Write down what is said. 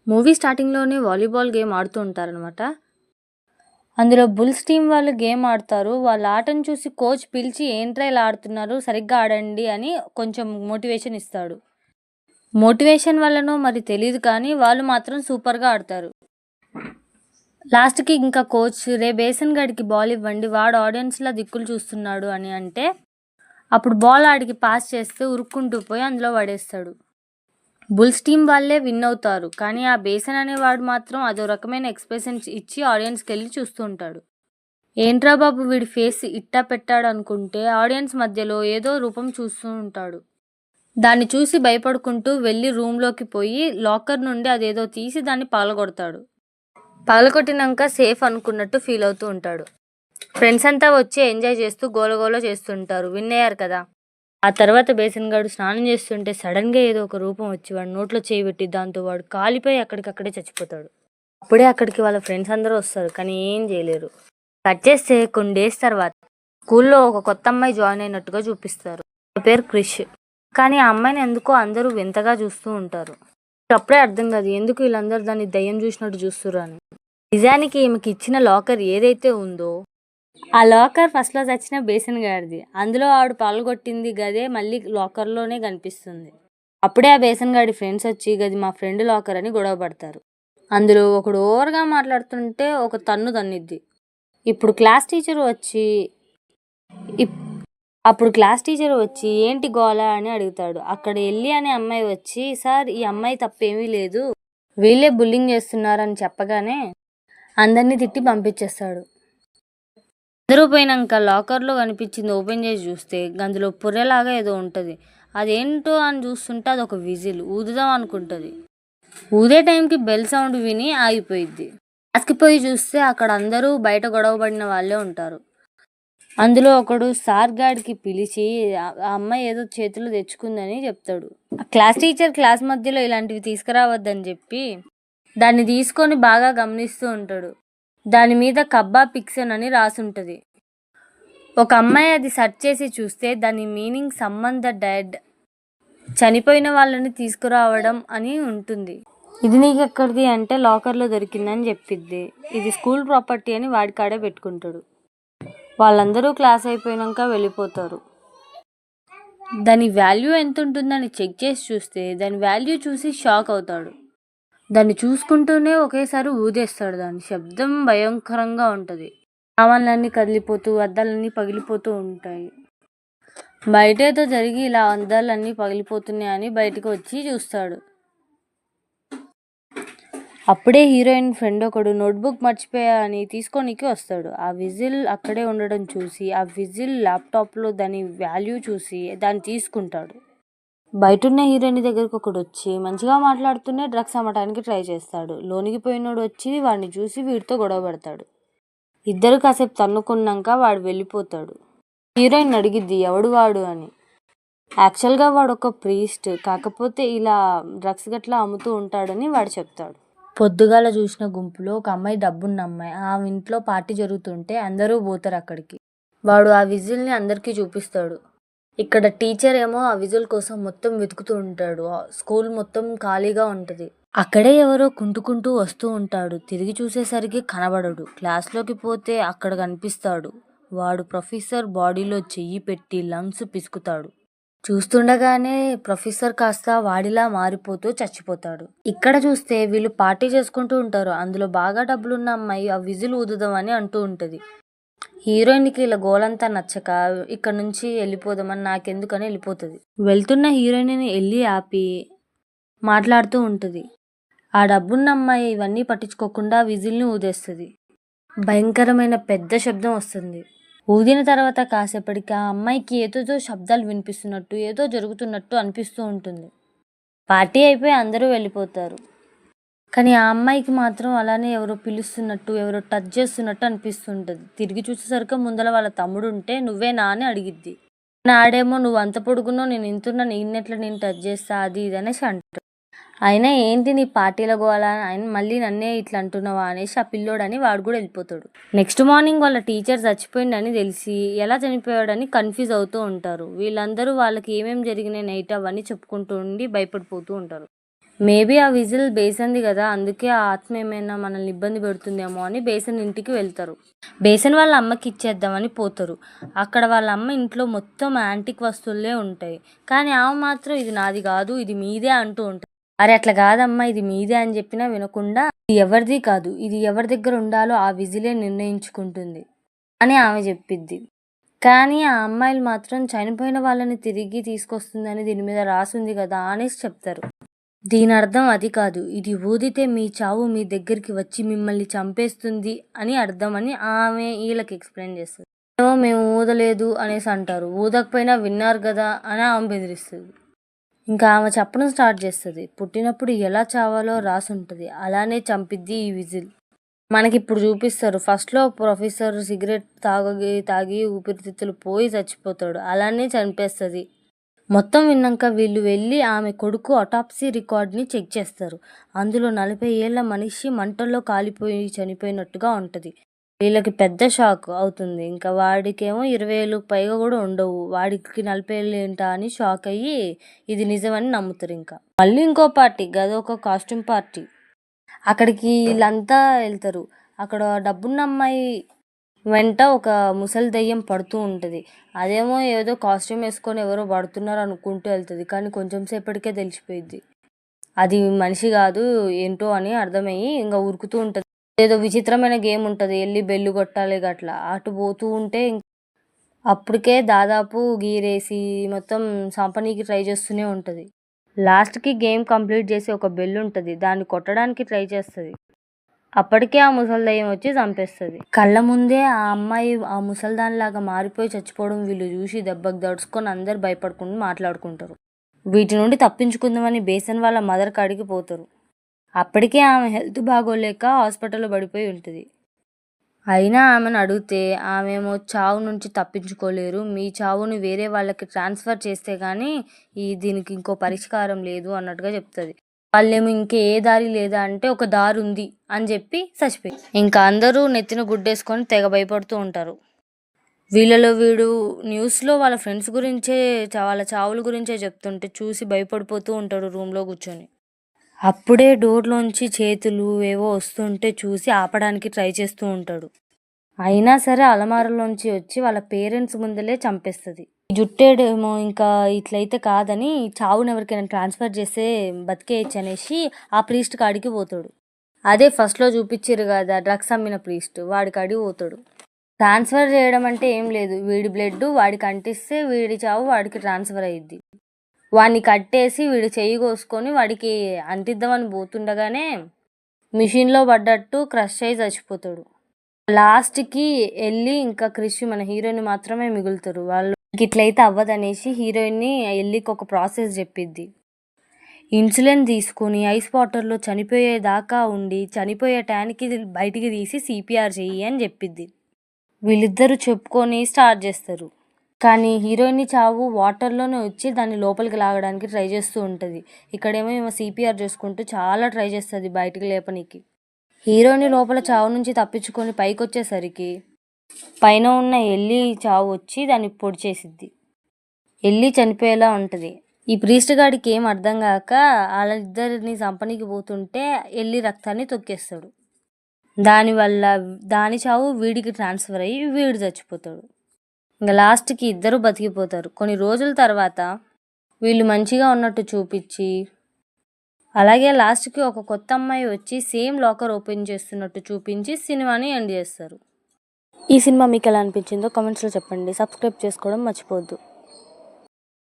Movie స్టార్టింగ్‌లోనే volleyball game ఆడుతూ ఉంటారనమాట. అందులో బుల్స్ టీమ్ వాళ్ళు గేమ్ ఆడతారు. వాళ్ళ ఆటను చూసి కోచ్ పిలిచి, "ఏంట్రా ఇలా ఆడుతున్నారు? సరిగ్గా ఆడండి" అని కొంచెం మోటివేషన్ ఇస్తాడు. మోటివేషన్ వల్లనో మరి తెలీదు కానీ వాళ్ళు మాత్రం సూపర్‌గా ఆడతారు. లాస్ట్‌కి ఇంకా కోచ్, "రే బేసన్ గాడికి బాల్ ఇవ్వండి. వాడు ఆడియన్స్‌లా దిక్కులు చూస్తున్నాడు" అని అంటే, అప్పుడు బాల్ ఆడికి పాస్ చేస్తే ఉరుక్కుంటూ పోయి అందులో పడేస్తాడు. బుల్స్ టీమ్ వాళ్ళే విన్ అవుతారు. కానీ ఆ బేసన్ అనేవాడు మాత్రం అదో రకమైన ఎక్స్‌ప్రెషన్స్ ఇచ్చి ఆడియన్స్‌కెళ్ళి చూస్తూ ఉంటాడు. ఏంట్రా బాబు వీడి ఫేస్ ఇట్టా పెట్టాడు అనుకుంటే ఆడియన్స్ మధ్యలో ఏదో రూపం చూస్తూ ఉంటాడు. దాన్ని చూసి భయపడుకుంటూ వెళ్ళి రూమ్‌లోకి పోయి లాకర్ నుండి అదేదో తీసి దాన్ని పగలగొడతాడు. పగలగొట్టినంక సేఫ్ అనుకున్నట్టు ఫీల్ అవుతూ ఉంటాడు. ఫ్రెండ్స్ అంతా వచ్చి ఎంజాయ్ చేస్తూ గోలగోల చేస్తుంటారు. విన్ అయ్యారు కదా! ఆ తర్వాత బేసన్ గాడు స్నానం చేస్తుంటే సడన్‌గా ఏదో ఒక రూపం వచ్చి వాడి నోట్లో చేయి పెట్టి దాంతో వాడు కాలిపోయి అక్కడికక్కడే చచ్చిపోతాడు. అప్పుడే అక్కడికి వాళ్ళ ఫ్రెండ్స్ అందరూ వస్తారు. కానీ ఏం చేయలేరు. కట్ చేస్తే కొన్ని డేస్ తర్వాత స్కూల్లో ఒక కొత్త అమ్మాయి జాయిన్ అయినట్టుగా చూపిస్తారు. ఆమె పేరు క్రిష్. కానీ ఆ అమ్మాయిని ఎందుకో అందరూ వింతగా చూస్తూ ఉంటారు. అప్పుడే అర్థం కాదు ఎందుకు వీళ్ళందరూ దాన్ని దయ్యం చూసినట్టు చూస్తుర్రు అని. నిజానికి ఈమెకి ఇచ్చిన లాకర్ ఏదైతే ఉందో ఆ లాకర్ ఫస్ట్‌లో చచ్చిన బేసన్ గాడిది. అందులో ఆవిడ పగలగొట్టింది గదే మళ్ళీ లాకర్‌లోనే కనిపిస్తుంది. అప్పుడే ఆ బేసన్ గాడి ఫ్రెండ్స్ వచ్చి గది మా ఫ్రెండ్ లాకర్ అని గొడవ పడతారు. అందులో ఒకడు ఓవర్‌గా మాట్లాడుతుంటే ఒక తన్ను తన్నిద్ది. ఇప్పుడు క్లాస్ టీచర్ వచ్చి ఇప్ అప్పుడు క్లాస్ టీచర్ వచ్చి ఏంటి గోల అని అడుగుతాడు. అక్కడ ఎల్లి అనే అమ్మాయి వచ్చి సార్ ఈ అమ్మాయి తప్పేమీ లేదు. వీళ్ళే బుల్లింగ్ చేస్తున్నారని చెప్పగానే అందరినీ తిట్టి పంపించేస్తాడు. అందరూ పోయినాక లాకర్లో కనిపించింది ఓపెన్ చేసి చూస్తే అందులో పుర్రెలాగా ఏదో ఉంటుంది. అదేంటో అని చూస్తుంటే అదొక విజిల్ ఊదుదాం అనుకుంటుంది. ఊదే టైంకి బెల్ సౌండ్ విని ఆగిపోయిద్ది. పోయి చూస్తే అక్కడ అందరూ బయట గొడవపడిన వాళ్ళే ఉంటారు. అందులో ఒకడు సార్ గాడికి పిలిచి ఆ అమ్మాయి ఏదో చేతిలో తెచ్చుకుందని చెప్తాడు. క్లాస్ టీచర్ క్లాస్ మధ్యలో ఇలాంటివి తీసుకురావద్దని చెప్పి దాన్ని తీసుకొని బాగా గమనిస్తూ ఉంటాడు. దాని మీద కబ్బా పిక్సన్ అని రాసుంటది. ఒక అమ్మాయి అది సెర్చ్ చేసి చూస్తే దాని మీనింగ్ సమ్మన్ ద డెడ్, చనిపోయిన వాళ్ళని తీసుకురావడం అని ఉంటుంది. ఇది నీకెక్కడిది అంటే లాకర్లో దొరికిందని చెప్పిద్ది. ఇది స్కూల్ ప్రాపర్టీ అని వాడి కాడే పెట్టుకుంటాడు. వాళ్ళందరూ క్లాస్ అయిపోయినాక వెళ్ళిపోతారు. దాని వాల్యూ ఎంత ఉంటుందని చెక్ చేసి చూస్తే దాని వాల్యూ చూసి షాక్ అవుతాడు. దాన్ని చూసుకుంటూనే ఒకేసారి ఊదేస్తాడు. దాని శబ్దం భయంకరంగా ఉంటుంది. సామాన్లన్నీ కదిలిపోతూ అద్దాలన్నీ పగిలిపోతూ ఉంటాయి. బయట ఏదో జరిగి ఇలా అద్దాలన్నీ పగిలిపోతున్నాయని బయటకు వచ్చి చూస్తాడు. అప్పుడే హీరోయిన్ ఫ్రెండ్ ఒకడు నోట్బుక్ మర్చిపోయా అని తీసుకోనికి వస్తాడు. ఆ విజిల్ అక్కడే ఉండడం చూసి ఆ విజిల్ ల్యాప్టాప్లో దాని వాల్యూ చూసి దాన్ని తీసుకుంటాడు. బయటున్న హీరోయిన్ దగ్గరకు ఒకడు వచ్చి మంచిగా మాట్లాడుతూనే డ్రగ్స్ అమ్మటానికి ట్రై చేస్తాడు. లోనికి పోయినోడు వచ్చి వాడిని చూసి వీడితో గొడవ పడతాడు. ఇద్దరు కాసేపు తన్నుకున్నాక వాడు వెళ్ళిపోతాడు. హీరోయిన్ అడిగిద్ది ఎవడు వాడు అని. యాక్చువల్గా వాడు ఒక ప్రీస్ట్, కాకపోతే ఇలా డ్రగ్స్ గట్లా అమ్ముతూ ఉంటాడని వాడు చెప్తాడు. పొద్దుగాల చూసిన గుంపులో ఒక అమ్మాయి డబ్బున్న అమ్మాయి. ఆ ఇంట్లో పార్టీ జరుగుతుంటే అందరూ పోతారు అక్కడికి. వాడు ఆ విజిల్ని అందరికీ చూపిస్తాడు. ఇక్కడ టీచర్ ఏమో ఆ విజిల్ కోసం మొత్తం వెతుకుతూ ఉంటాడు. స్కూల్ మొత్తం ఖాళీగా ఉంటుంది. అక్కడే ఎవరో కుంటుకుంటూ వస్తూ ఉంటాడు. తిరిగి చూసేసరికి కనబడడు. క్లాస్లోకి పోతే అక్కడ కనిపిస్తాడు. వాడు ప్రొఫెసర్ బాడీలో చెయ్యి పెట్టి లంగ్స్ పిసుకుతాడు. చూస్తుండగానే ప్రొఫెసర్ కాస్త వాడిలా మారిపోతూ చచ్చిపోతాడు. ఇక్కడ చూస్తే వీళ్ళు పార్టీ చేసుకుంటూ ఉంటారు. అందులో బాగా డబ్బులున్న అమ్మాయి ఆ విజిల్ ఊదుదామని అంటూ ఉంటుంది. హీరోయిన్కి ఇలా గోలంతా నచ్చక ఇక్కడ నుంచి వెళ్ళిపోదామని నాకెందుకని వెళ్ళిపోతుంది. వెళ్తున్న హీరోయిన్ని వెళ్ళి ఆపి మాట్లాడుతూ ఉంటుంది. ఆ డబ్బున్న అమ్మాయి ఇవన్నీ పట్టించుకోకుండా విజిల్ని ఊదేస్తుంది. భయంకరమైన పెద్ద శబ్దం వస్తుంది. ఊదిన తర్వాత కాసేపటికి ఆ అమ్మాయికి ఏదో శబ్దాలు వినిపిస్తున్నట్టు ఏదో జరుగుతున్నట్టు అనిపిస్తూ ఉంటుంది. పార్టీ అయిపోయి అందరూ వెళ్ళిపోతారు. కానీ ఆ అమ్మాయికి మాత్రం అలానే ఎవరో పిలుస్తున్నట్టు ఎవరో టచ్ చేస్తున్నట్టు అనిపిస్తుంటుంది. తిరిగి చూసేసరికి ముందర వాళ్ళ తమ్ముడు ఉంటే నువ్వేనా అని అడిగిద్ది. ఆడేమో నువ్వు అంత పొడుగునో నేను ఇంతున్నా నిన్నెట్లా నేను టచ్ చేస్తా అది ఇది అనేసి అంటాడు. అయినా ఏంటి నీ పార్టీలో గోలా ఆయన మళ్ళీ నన్నే ఇట్లా అంటున్నావా అనేసి ఆ పిల్లోడని వాడు కూడా వెళ్ళిపోతాడు. నెక్స్ట్ మార్నింగ్ వాళ్ళ టీచర్ చచ్చిపోయిందని తెలిసి ఎలా చనిపోయాడని కన్ఫ్యూజ్ అవుతూ ఉంటారు. వీళ్ళందరూ వాళ్ళకి ఏమేమి జరిగినాయి నైట్ అవన్నీ చెప్పుకుంటూ ఉండి భయపడిపోతూ ఉంటారు. మేబీ ఆ విజిల్ బేసన్‌ది గదా! అందుకే ఆ ఆత్మ ఏమైనా మనల్ని ఇబ్బంది పెడుతుందేమో అని బేసన్ ఇంటికి వెళ్తారు. బేసన్ వాళ్ళ అమ్మకి ఇచ్చేద్దామని పోతారు. అక్కడ వాళ్ళ అమ్మ ఇంట్లో మొత్తం యాంటిక్ వస్తువులే ఉంటాయి. కానీ ఆమె మాత్రం ఇది నాది గాదు, ఇది మీదే అంటూ ఉంటది. అరె! అట్లా గాదమ్మా ఇది మీదే అని చెప్పినా వినకుండా ఇది ఎవరిది కాదు. ఇది ఎవరి దగ్గర ఉండాలో ఆ విజిలే నిర్ణయించుకుంటుంది అని ఆమె చెప్పిద్ది. కానీ ఆ అమ్మాయిలు మాత్రం చనిపోయిన వాళ్ళని తిరిగి తీసుకొస్తుందని దీని మీద రాసుంది గదా! అనేసి చెప్తారు. దీనర్థం అది కాదు. ఇది ఊదితే మీ చావు మీ దగ్గరికి వచ్చి మిమ్మల్ని చంపేస్తుంది అని అర్థం అని ఆమె ఈళ్ళకి ఎక్స్‌ప్లెయిన్ చేస్తది. ఏమో మేము ఊదలేదు అనేసి అంటారు. ఊదకపోయినా విన్నారు గదా! అని ఆమె బెదిరిస్తది. ఇంకా ఆమె చెప్పడం స్టార్ట్ చేస్తది. పుట్టినప్పుడు ఎలా చావాలో రాసుంటది. అలానే చంపిద్ది ఈ విజిల్. మనకిప్పుడు చూపిస్తారు. ఫస్ట్‌లో ప్రొఫెసర్ సిగరెట్ తాగి ఊపిరితిత్తులు పోయి చచ్చిపోతాడు. అలానే చంపేస్తది. మొత్తం విన్నాక వీళ్ళు వెళ్ళి ఆమె కొడుకు ఆటాప్సీ రికార్డ్‌ని చెక్ చేస్తారు. అందులో 40 ఏళ్ల మనిషి మంటల్లో కాలిపోయి చనిపోయినట్టుగా ఉంటది. వీళ్ళకి పెద్ద షాక్ అవుతుంది. ఇంకా వాడికేమో 20 ఏళ్ళకి పైగా కూడా ఉండవు. వాడికి 40 ఏళ్ళు ఏంటా అని షాక్ అయ్యి ఇది నిజమని నమ్ముతారింకా. మళ్ళీ ఇంకో పార్టీ గదొక కాస్ట్యూమ్ పార్టీ. అక్కడికి వీళ్ళంతా వెళ్తారు. అక్కడ డబ్బున్న అమ్మాయి వెంట ఒక ముసలి దెయ్యం పడుతూ ఉంటది. అదేమో ఏదో కాస్ట్యూమ్ వేసుకొని ఎవరో పడుతున్నారు అనుకుంటూ వెళ్తది. కానీ కొంచెం సేపటికే తెలిసిపోయిద్ది. అది మనిషి కాదు ఏంటో అని అర్థమయ్యి ఇంకా ఉరుకుతూ ఉంటది. ఏదో విచిత్రమైన గేమ్ ఉంటది. ఎళ్ళి బెల్లు కొట్టాలి గట్లా. అటు పోతూ ఉంటే అప్పటికే దాదాపు గీరేసి మొత్తం చంపనీకి ట్రై చేస్తూనే ఉంటది. లాస్ట్‌కి గేమ్ కంప్లీట్ చేసి ఒక బెల్ ఉంటది. దాన్ని కొట్టడానికి ట్రై చేస్తది. అప్పటికే ఆ ముసలి దెయ్యం వచ్చి చంపేస్తది. కళ్ళ ముందే ఆ అమ్మాయి ఆ ముసలిదానిలాగా మారిపోయి చచ్చిపోవడం వీళ్ళు చూసి దెబ్బకి దడుచుకొని అందరూ భయపడుకుంటూ మాట్లాడుకుంటారు. వీటి నుండి తప్పించుకుందామని బేసన్ వాళ్ళ మదర్ కాడికి పోతారు. అప్పటికే ఆమె హెల్త్ బాగోలేక హాస్పిటల్‌లో పడిపోయి ఉంటది. అయినా ఆమెను అడిగితే ఆమెమో చావు నుంచి తప్పించుకోలేరు. మీ చావుని వేరే వాళ్ళకి ట్రాన్స్‌ఫర్ చేస్తే గానీ దీనికి ఇంకో పరిష్కారం లేదు అన్నట్టుగా చెప్తది. వాళ్ళేమో ఇంకే ఏ దారి లేదా అంటే ఒక దారి ఉంది అని చెప్పి చచ్చిపోయింది. ఇంకా అందరూ నెత్తిన గుడ్డేసుకొని తెగ భయపడుతూ ఉంటారు. వీళ్ళలో వీడు న్యూస్‌లో వాళ్ళ ఫ్రెండ్స్ గురించే వాళ్ళ చావుల గురించే చెప్తుంటే చూసి భయపడిపోతూ ఉంటాడు రూమ్‌లో కూర్చొని. అప్పుడే డోర్‌లోంచి చేతులు ఏవో వస్తుంటే చూసి ఆపడానికి ట్రై చేస్తూ ఉంటాడు. అయినా సరే అలమారలోంచి వచ్చి వాళ్ళ పేరెంట్స్ ముందలే చంపేస్తది. జుట్టేడేమో ఇంకా ఇట్లయితే కాదని చావుని ఎవరికైనా ట్రాన్స్‌ఫర్ చేస్తే బతికేయచ్చు అనేసి ఆ ప్రీస్ట్ కాడికి పోతాడు. అదే ఫస్ట్‌లో చూపిచ్చిర్రు కదా డ్రగ్స్ అమ్మిన ప్రీస్ట్ వాడి కాడికి పోతాడు. ట్రాన్స్‌ఫర్ చేయడం అంటే ఏం లేదు. వీడి బ్లడ్ వాడికి అంటిస్తే వీడి చావు వాడికి ట్రాన్స్‌ఫర్ అయ్యిద్ది. వాడిని కట్టేసి వీడి చెయ్యి కోసుకొని వాడికి అంటిద్దామని పోతుండగానే మిషన్‌లో పడ్డట్టు క్రష్ అయ్యి చచ్చిపోతాడు. లాస్ట్‌కి ఎళ్ళి ఇంకా క్రిష్ మన హీరోయిన్ మాత్రమే మిగులుతారు. వాళ్ళు ఇట్లయితే అవ్వదనేసి హీరోయిన్‌ని ఎళ్ళికి ఒక ప్రాసెస్ చెప్పిద్ది. ఇన్సులిన్ తీసుకొని ఐస్ వాటర్‌లో చనిపోయేదాకా ఉండి చనిపోయే టయానికి బయటికి తీసి సీపీఆర్ చెయ్యి అని చెప్పిద్ది. వీళ్ళిద్దరూ చెప్పుకొని స్టార్ట్ చేస్తారు. కానీ హీరోయిన్ చావు వాటర్‌లోనే వచ్చి దాన్ని లోపలికి లాగడానికి ట్రై చేస్తూ ఉంటది. ఇక్కడేమో ఈమె సీపీఆర్ చేసుకుంటూ చాలా ట్రై చేస్తది బయటికి లేపనీకి. హీరోయిన్ లోపల చావు నుంచి తప్పించుకొని పైకొచ్చేసరికి పైన ఉన్న ఎల్లి చావు వచ్చి దాన్ని పొడి చేసిద్ది. ఎల్లి చనిపోయేలా ఉంటది. ఈ ప్రీస్ట్ గాడికి ఏం అర్థం కాక వాళ్ళిద్దరిని చంపనీకి పోతుంటే ఎల్లి రక్తాన్ని తొక్కేస్తాడు. దానివల్ల దాని చావు వీడికి ట్రాన్స్‌ఫర్ అయ్యి వీడు చచ్చిపోతాడు. ఇంక లాస్ట్‌కి ఇద్దరు బతికిపోతారు. కొన్ని రోజుల తర్వాత వీళ్ళు మంచిగా ఉన్నట్టు చూపిచ్చి అలాగే లాస్ట్‌కి ఒక కొత్త అమ్మాయి వచ్చి సేమ్ లాకర్ ఓపెన్ చేస్తున్నట్టు చూపించి సినిమాని ఎండ్ చేస్తారు. ఈ సినిమా మీకు ఎలా అనిపించిందో కామెంట్స్‌లో చెప్పండి. సబ్స్క్రైబ్ చేసుకోవడం మర్చిపోవద్దు.